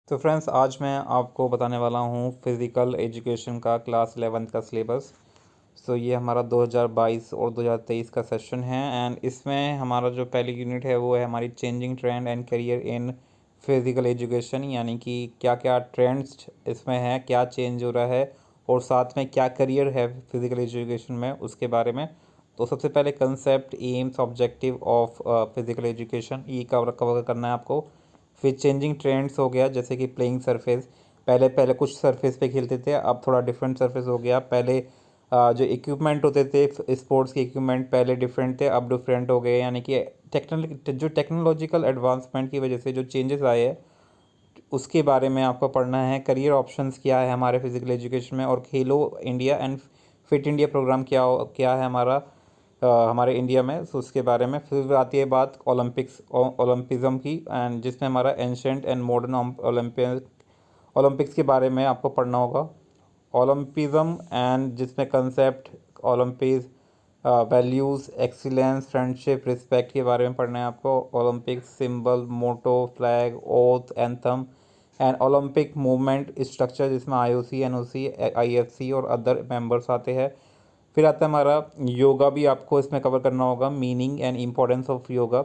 तो फ्रेंड्स, आज मैं आपको बताने वाला हूँ फिज़िकल एजुकेशन का क्लास 11th का सिलेबस। ये हमारा 2022 और 2023 का सेशन है एंड इसमें हमारा जो पहली यूनिट है वो है हमारी changing trend and career in physical education, यानी कि क्या क्या ट्रेंड्स इसमें है, क्या चेंज हो रहा है और साथ में क्या करियर है फिज़िकल एजुकेशन में, उसके बारे में। तो सबसे पहले concept, AIIMS, objective of physical education, ये कवर करना है आपको। फिर चेंजिंग ट्रेंड्स हो गया, जैसे कि प्लेइंग सरफेस। पहले पहले कुछ सरफेस पे खेलते थे, अब थोड़ा डिफरेंट सरफेस हो गया। पहले जो इक्विपमेंट होते थे स्पोर्ट्स के इक्विपमेंट पहले डिफरेंट थे, अब डिफरेंट हो गए, यानी कि टेक्नोलॉजिकल एडवांसमेंट की वजह से जो चेंजेस आए हैं उसके बारे में आपको पढ़ना है। करियर ऑप्शंस क्या है हमारे फिजिकल एजुकेशन में, और Khelo India and fit India programme क्या क्या है हमारा हमारे इंडिया में, तो उसके बारे में। फिर आती है बात ओलंपिज़म की, एंड जिसमें हमारा एंशेंट एंड मॉडर्न ओलंपिक्स के बारे में आपको पढ़ना होगा। ओलंपिज़म एंड जिसमें concept Olympics, values, excellence, friendship, respect के बारे में पढ़ना है आपको। Olympics symbol, motto, flag, oath, anthem and Olympic movement structure, जिसमें आईओसी, एनओसी, आईएफसी और अदर मेंबर्स आते हैं। फिर आता है हमारा योगा, भी आपको इसमें कवर करना होगा, meaning and importance of yoga,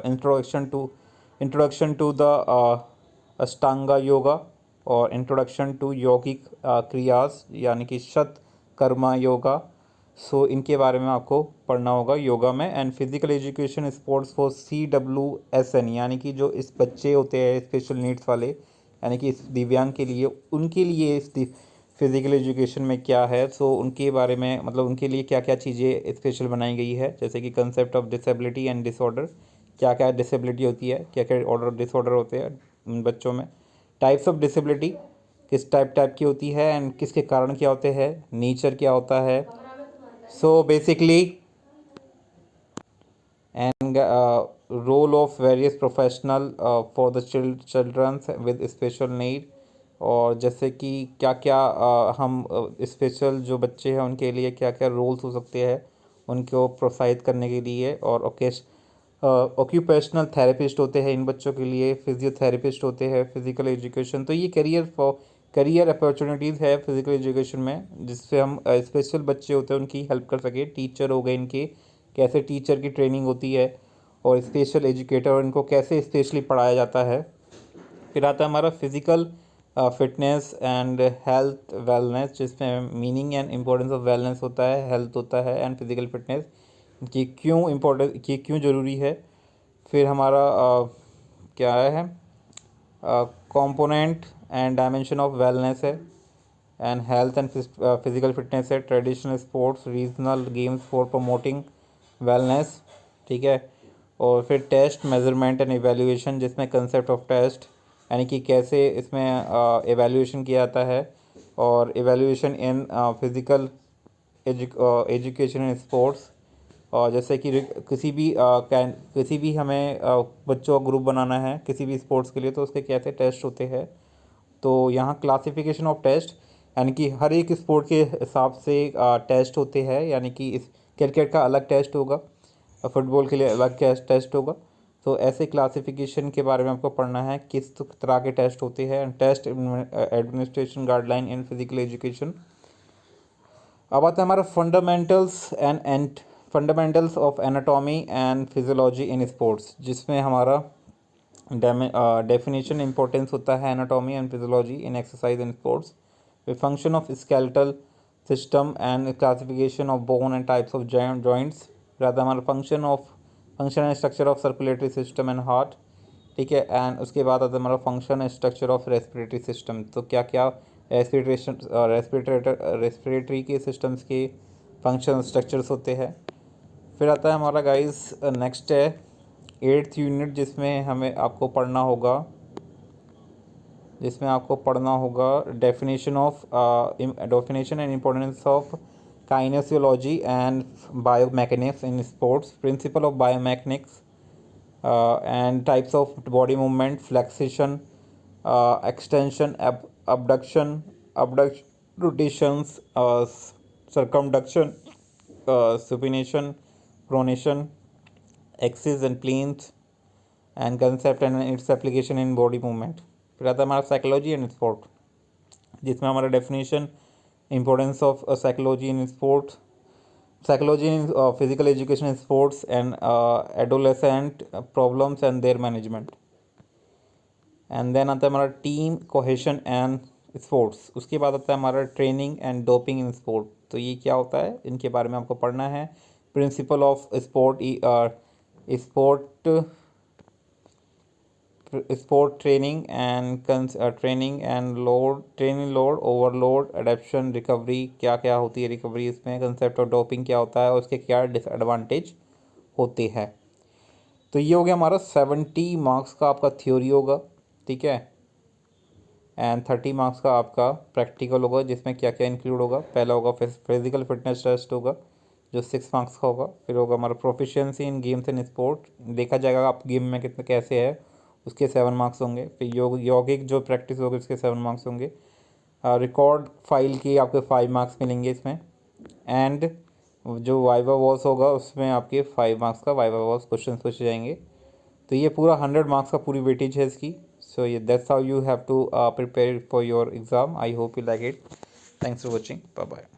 introduction to the Ashtanga yoga और इंट्रोडक्शन टू यौगिक क्रियास, यानी कि शत कर्मा योगा। इनके बारे में आपको पढ़ना होगा योगा में। And physical education sports for CWSN, यानी कि जो इस बच्चे होते हैं स्पेशल नीड्स वाले, यानी कि इस दिव्यांग के लिए, उनके लिए इस फिज़िकल एजुकेशन में क्या है, उनके बारे में, मतलब उनके लिए क्या क्या चीज़ें स्पेशल बनाई गई है, जैसे कि concept of disability and disorder, क्या क्या डिसेबिलिटी होती है, क्या क्या ऑर्डर डिसऑर्डर होते हैं उन बच्चों में। टाइप्स ऑफ डिसेबिलिटी, किस टाइप की होती है एंड किसके कारण क्या होते हैं, नेचर क्या होता है। Basically and role of various professional for the childrens with special need, और जैसे कि क्या क्या हम स्पेशल जो बच्चे हैं उनके लिए क्या क्या रोल्स हो सकते हैं उनको प्रोत्साहित करने के लिए। और ऑक्यूपेशनल थेरेपिस्ट होते हैं इन बच्चों के लिए, फिजियोथेरेपिस्ट होते हैं फिज़िकल एजुकेशन। तो ये करियर अपॉर्चुनिटीज़ है फिज़िकल एजुकेशन में, जिससे हम स्पेशल बच्चे होते हैं उनकी हेल्प कर सके। टीचर हो गए इनके, कैसे टीचर की ट्रेनिंग होती है, और स्पेशल एजुकेटर इनको कैसे स्पेशली पढ़ाया जाता है। फिर आता है हमारा physical fitness and health wellness, जिसमें meaning and importance of wellness होता है, हेल्थ होता है एंड फिज़िकल फिटनेस कि क्यों इम्पोर्टेंट, कि क्यों ज़रूरी है। फिर हमारा क्या है, component and dimension of wellness है, and health and physical fitness है। Traditional sports, regional games for promoting wellness, ठीक है। और फिर टेस्ट, मेजरमेंट एंड एवेल्यूएशन, जिसमें कंसेप्ट ऑफ टेस्ट, यानी कि कैसे इसमें एवेल्यूएशन किया जाता है, और evaluation in physical education in sports. और जैसे कि किसी भी हमें बच्चों का ग्रुप बनाना है किसी भी स्पोर्ट्स के लिए, तो उसके कैसे टेस्ट होते हैं। तो यहाँ क्लासिफिकेशन ऑफ टेस्ट, यानी कि हर एक स्पोर्ट के हिसाब से टेस्ट होते हैं, यानी कि इस क्रिकेट का अलग टेस्ट होगा, फुटबॉल के लिए अलग टेस्ट होगा। तो ऐसे क्लासिफिकेशन के बारे में आपको पढ़ना है, किस तरह के टेस्ट होते हैं, test administration guideline in physical education. अब आता है हमारा fundamentals of anatomy and physiology in sports, जिसमें हमारा डेफिनेशन इंपॉर्टेंस होता है anatomy and physiology in exercise and sports. फिर function of skeletal system and classification of bone and types of joints. फिर आता है हमारा function and structure of circulatory system and heart, ठीक है। एंड उसके बाद आता है हमारा function and structure of respiratory system, तो क्या क्या रेस्पिरेटरी के सिस्टम्स के फंक्शन स्ट्रक्चर्स होते हैं। फिर आता है हमारा गाइस नेक्स्ट है 8th यूनिट, जिसमें आपको पढ़ना होगा definition and importance of kinesiology and biomechanics in sports, principle of biomechanics and types of body movement, flexion, extension, abduction, rotations, circumduction, supination, pronation, axis and planes, and concept and its application in body movement. फिर आता है हमारा psychology and sport, जिसमें हमारा definition, importance of psychology in sport, psychology in physical education in sports and adolescent problems and their management. And then आता है हमारा team cohesion and sports. उसके बाद आता है हमारा training and doping in sport. तो ये क्या होता है, इनके बारे में आपको पढ़ना है। Principle of sport, sport training and load overload adaptation recovery, क्या क्या होती है रिकवरी इसमें, कंसेप्ट ऑफ डोपिंग क्या होता है और उसके क्या डिसएडवांटेज होते हैं। तो ये हो गया हमारा 70 मार्क्स का आपका थ्योरी होगा, ठीक है, एंड 30 मार्क्स का आपका प्रैक्टिकल होगा, जिसमें क्या क्या इंक्लूड होगा। पहला होगा फिजिकल फिटनेस टेस्ट होगा जो 6 मार्क्स का होगा। फिर होगा हमारा proficiency in games and sport, देखा जाएगा आप गेम में कितने कैसे है, उसके 7 मार्क्स होंगे। फिर यौगिक जो प्रैक्टिस होगी उसके 7 मार्क्स होंगे। रिकॉर्ड फाइल की आपके 5 मार्क्स मिलेंगे इसमें। एंड जो वाइवा वॉस होगा उसमें आपके 5 मार्क्स का वाइवा वॉस क्वेश्चन पूछे जाएंगे। तो ये पूरा 100 मार्क्स का पूरी वेटेज है इसकी। सो ये that's how you have to prepare for your exam. I hope you like it. Thanks for watching, bye bye.